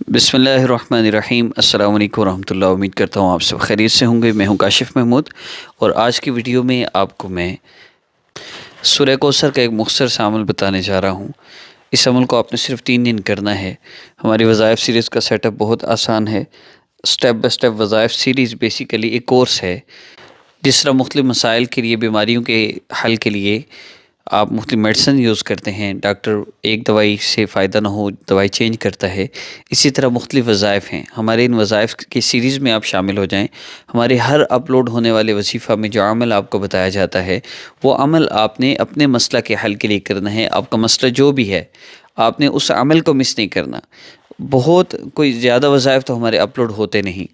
بسم اللہ الرحمن الرحیم۔ السلام علیکم ورحمۃ اللہ۔ امید کرتا ہوں آپ سب خیریت سے ہوں گے۔ میں ہوں کاشف محمود، اور آج کی ویڈیو میں آپ کو میں سورہ کوثر کا ایک مختصر سا عمل بتانے جا رہا ہوں۔ اس عمل کو آپ نے صرف 3 دن کرنا ہے۔ ہماری وظائف سیریز کا سیٹ اپ بہت آسان ہے۔ سٹیپ بائی سٹیپ وظائف سیریز بیسیکلی ایک کورس ہے، جس طرح مختلف مسائل کے لیے، بیماریوں کے حل کے لیے آپ مختلف میڈیسن یوز کرتے ہیں، ڈاکٹر ایک دوائی سے فائدہ نہ ہو دوائی چینج کرتا ہے، اسی طرح مختلف وظائف ہیں۔ ہمارے ان وظائف کی سیریز میں آپ شامل ہو جائیں۔ ہمارے ہر اپلوڈ ہونے والے وظیفہ میں جو عمل آپ کو بتایا جاتا ہے، وہ عمل آپ نے اپنے مسئلہ کے حل کے لیے کرنا ہے۔ آپ کا مسئلہ جو بھی ہے، آپ نے اس عمل کو مس نہیں کرنا۔ بہت کوئی زیادہ وظائف تو ہمارے اپلوڈ ہوتے نہیں،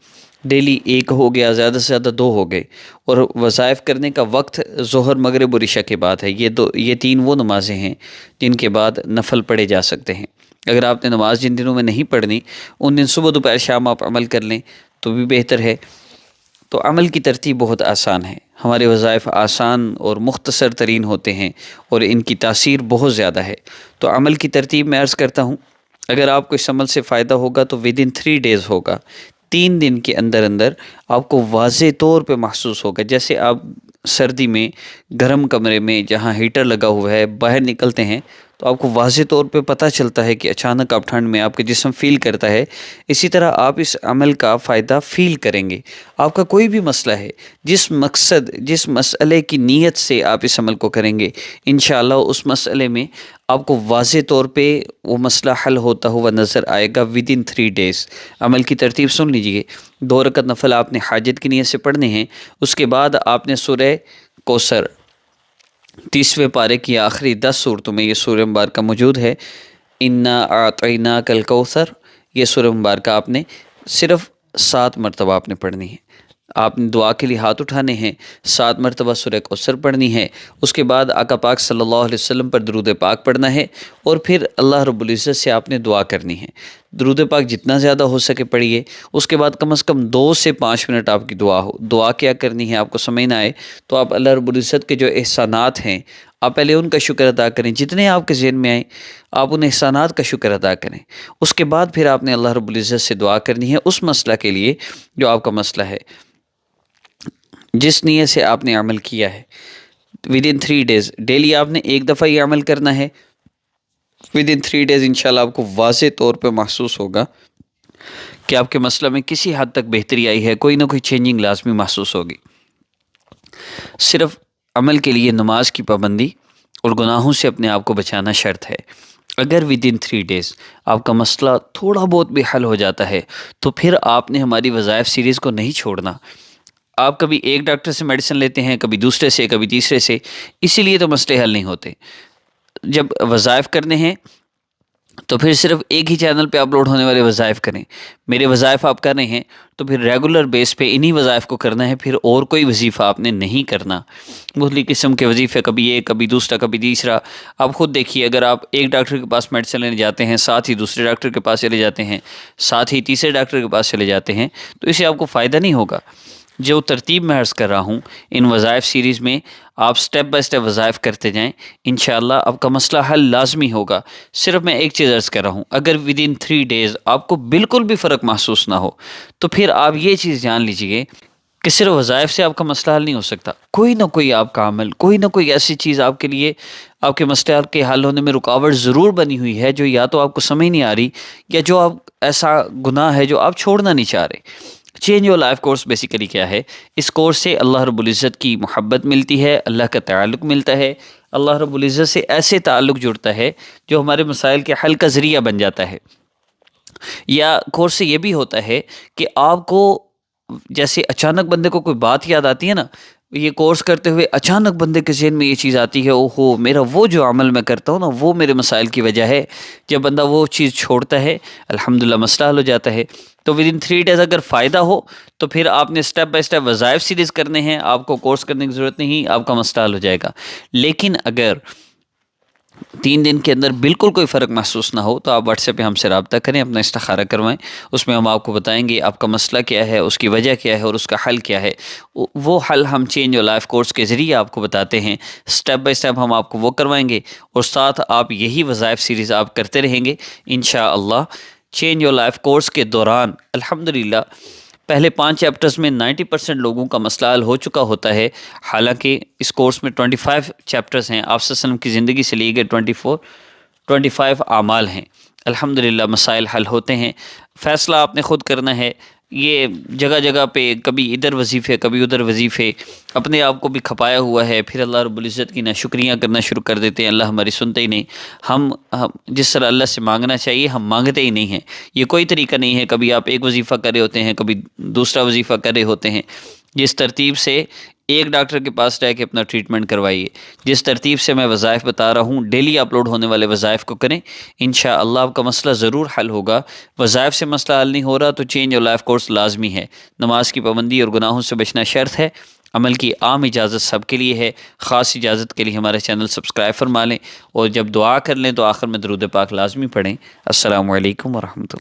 ڈیلی 1 ہو گیا، زیادہ سے زیادہ 2 ہو گئے، اور وظائف کرنے کا وقت ظہر مغرب اور عشاء کے بعد ہے۔ یہ 3 وہ نمازیں ہیں جن کے بعد نفل پڑھے جا سکتے ہیں۔ اگر آپ نے نماز جن دنوں میں نہیں پڑھنی، ان دن صبح دوپہر شام آپ عمل کر لیں تو بھی بہتر ہے۔ تو عمل کی ترتیب بہت آسان ہے۔ ہمارے وظائف آسان اور مختصر ترین ہوتے ہیں، اور ان کی تاثیر بہت زیادہ ہے۔ تو عمل کی ترتیب میں عرض کرتا ہوں، اگر آپ کو اس عمل سے فائدہ ہوگا تو ودن 3 ڈیز ہوگا، 3 دن کے اندر اندر آپ کو واضح طور پہ محسوس ہوگا۔ جیسے آپ سردی میں گرم کمرے میں جہاں ہیٹر لگا ہوا ہے باہر نکلتے ہیں تو آپ کو واضح طور پہ پتہ چلتا ہے کہ اچانک آپ ٹھنڈ میں آپ کا جسم فیل کرتا ہے۔ اسی طرح آپ اس عمل کا فائدہ فیل کریں گے۔ آپ کا کوئی بھی مسئلہ ہے، جس مسئلے کی نیت سے آپ اس عمل کو کریں گے، انشاءاللہ اس مسئلے میں آپ کو واضح طور پہ وہ مسئلہ حل ہوتا ہوا نظر آئے گا ودن 3 ڈیز۔ عمل کی ترتیب سن لیجئے۔ 2 رکعت نفل آپ نے حاجت کی نیت سے پڑھنے ہیں۔ اس کے بعد آپ نے سورہ کوثر 30ویں پارے کی آخری 10 صورتوں میں یہ سورہ مبارکہ موجود ہے۔ انا اعطیناک الکوثر، یہ سورہ مبارکہ آپ نے صرف 7 مرتبہ آپ نے پڑھنی ہے۔ آپ نے دعا کے لیے ہاتھ اٹھانے ہیں، 7 مرتبہ سورہ کوثر پڑھنی ہے۔ اس کے بعد آقا پاک صلی اللہ علیہ وسلم پر درود پاک پڑھنا ہے، اور پھر اللہ رب العزت سے آپ نے دعا کرنی ہے۔ درود پاک جتنا زیادہ ہو سکے پڑھیے۔ اس کے بعد کم از کم 2 سے 5 منٹ آپ کی دعا ہو۔ دعا کیا کرنی ہے آپ کو سمجھ نہ آئے تو آپ اللہ رب العزت کے جو احسانات ہیں، آپ پہلے ان کا شکر ادا کریں، جتنے آپ کے ذہن میں آئیں آپ ان احسانات کا شکر ادا کریں۔ اس کے بعد پھر آپ نے اللہ رب العزت سے دعا کرنی ہے اس مسئلہ کے لیے جو آپ کا مسئلہ ہے، جس نیت سے آپ نے عمل کیا ہے۔ ودن 3 ڈیز ڈیلی آپ نے 1 دفعہ یہ عمل کرنا ہے۔ ودن 3 ڈیز انشاءاللہ آپ کو واضح طور پہ محسوس ہوگا کہ آپ کے مسئلہ میں کسی حد تک بہتری آئی ہے، کوئی نہ کوئی چینجنگ لازمی محسوس ہوگی۔ صرف عمل کے لیے نماز کی پابندی اور گناہوں سے اپنے آپ کو بچانا شرط ہے۔ اگر ودن 3 ڈیز آپ کا مسئلہ تھوڑا بہت بھی حل ہو جاتا ہے تو پھر آپ نے ہماری وظائف سیریز کو نہیں چھوڑنا۔ آپ کبھی ایک ڈاکٹر سے میڈیسن لیتے ہیں، کبھی دوسرے سے، کبھی تیسرے سے، اسی لیے تو مسئلے حل نہیں ہوتے۔ جب وظائف کرنے ہیں تو پھر صرف ایک ہی چینل پہ اپلوڈ ہونے والے وظائف کریں۔ میرے وظائف آپ کر رہے ہیں تو پھر ریگولر بیس پہ انہی وظائف کو کرنا ہے، پھر اور کوئی وظیفہ آپ نے نہیں کرنا۔ مختلف قسم کے وظیفے، کبھی ایک، کبھی دوسرا، کبھی تیسرا۔ آپ خود دیکھیے، اگر آپ ایک ڈاکٹر کے پاس میڈیسن لینے جاتے ہیں، ساتھ ہی دوسرے ڈاکٹر کے پاس چلے جاتے ہیں، ساتھ ہی تیسرے ڈاکٹر کے پاس چلے جاتے ہیں، تو اسے آپ کو فائدہ نہیں ہوگا۔ جو ترتیب میں عرض کر رہا ہوں ان وظائف سیریز میں، آپ سٹیپ بائی سٹیپ وظائف کرتے جائیں، انشاءاللہ آپ کا مسئلہ حل لازمی ہوگا۔ صرف میں ایک چیز عرض کر رہا ہوں، اگر ودن 3 ڈیز آپ کو بالکل بھی فرق محسوس نہ ہو تو پھر آپ یہ چیز جان لیجئے کہ صرف وظائف سے آپ کا مسئلہ حل نہیں ہو سکتا۔ کوئی نہ کوئی آپ کا عمل، کوئی نہ کوئی ایسی چیز آپ کے لیے، آپ کے مسئلہ کے حل ہونے میں رکاوٹ ضرور بنی ہوئی ہے، جو یا تو آپ کو سمجھ نہیں آ رہی، یا جو آپ ایسا گناہ ہے جو آپ چھوڑنا نہیں چاہ رہے۔ Change your life course basically کیا ہے؟ اس کورس سے اللہ رب العزت کی محبت ملتی ہے، اللہ کا تعلق ملتا ہے، اللہ رب العزت سے ایسے تعلق جڑتا ہے جو ہمارے مسائل کے حل کا ذریعہ بن جاتا ہے۔ یا کورس سے یہ بھی ہوتا ہے کہ آپ کو جیسے اچانک بندے کو کوئی بات یاد آتی ہے نا، یہ کورس کرتے ہوئے اچانک بندے کے ذہن میں یہ چیز آتی ہے، اوہو میرا وہ جو عمل میں کرتا ہوں نا وہ میرے مسائل کی وجہ ہے۔ جب بندہ وہ چیز چھوڑتا ہے، الحمدللہ مسئلہ حل ہو جاتا ہے۔ تو ودن 3 ڈیز اگر فائدہ ہو تو پھر آپ نے سٹیپ بائی سٹیپ وظائف سیریز کرنے ہیں، آپ کو کورس کرنے کی ضرورت نہیں، آپ کا مسئلہ حل ہو جائے گا۔ لیکن اگر 3 دن کے اندر بالکل کوئی فرق محسوس نہ ہو تو آپ واٹس ایپ پہ ہم سے رابطہ کریں، اپنا استخارہ کروائیں۔ اس میں ہم آپ کو بتائیں گے آپ کا مسئلہ کیا ہے، اس کی وجہ کیا ہے، اور اس کا حل کیا ہے۔ وہ حل ہم چینج یور لائف کورس کے ذریعے آپ کو بتاتے ہیں، سٹیپ بائی سٹیپ ہم آپ کو وہ کروائیں گے، اور ساتھ آپ یہی وظائف سیریز آپ کرتے رہیں گے انشاءاللہ۔ چینج یور لائف کورس کے دوران الحمدللہ پہلے 5 چیپٹرز میں 90% لوگوں کا مسئلہ حل ہو چکا ہوتا ہے، حالانکہ اس کورس میں 25 چیپٹرز ہیں، آپ صلی اللہ علیہ وسلم کی زندگی سے لیے گئے 25 اعمال ہیں۔ الحمدللہ مسائل حل ہوتے ہیں، فیصلہ آپ نے خود کرنا ہے۔ یہ جگہ جگہ پہ کبھی ادھر وظیفے کبھی ادھر وظیفے، اپنے آپ کو بھی کھپایا ہوا ہے، پھر اللہ رب العزت کی ناشکریاں کرنا شروع کر دیتے ہیں، اللہ ہماری سنتے ہی نہیں۔ ہم جس طرح اللہ سے مانگنا چاہیے ہم مانگتے ہی نہیں ہیں۔ یہ کوئی طریقہ نہیں ہے، کبھی آپ ایک وظیفہ کر رہے ہوتے ہیں، کبھی دوسرا وظیفہ کر رہے ہوتے ہیں۔ جس ترتیب سے ایک ڈاکٹر کے پاس رہ کے اپنا ٹریٹمنٹ کروائیے، جس ترتیب سے میں وظائف بتا رہا ہوں ڈیلی اپلوڈ ہونے والے وظائف کو کریں، انشاءاللہ آپ کا مسئلہ ضرور حل ہوگا۔ وظائف سے مسئلہ حل نہیں ہو رہا تو چینج یور لائف کورس لازمی ہے۔ نماز کی پابندی اور گناہوں سے بچنا شرط ہے، عمل کی عام اجازت سب کے لیے ہے، خاص اجازت کے لیے ہمارے چینل سبسکرائب فرما لیں، اور جب دعا کر لیں تو آخر میں درود پاک لازمی پڑھیں۔ السلام علیکم ورحمۃ اللہ۔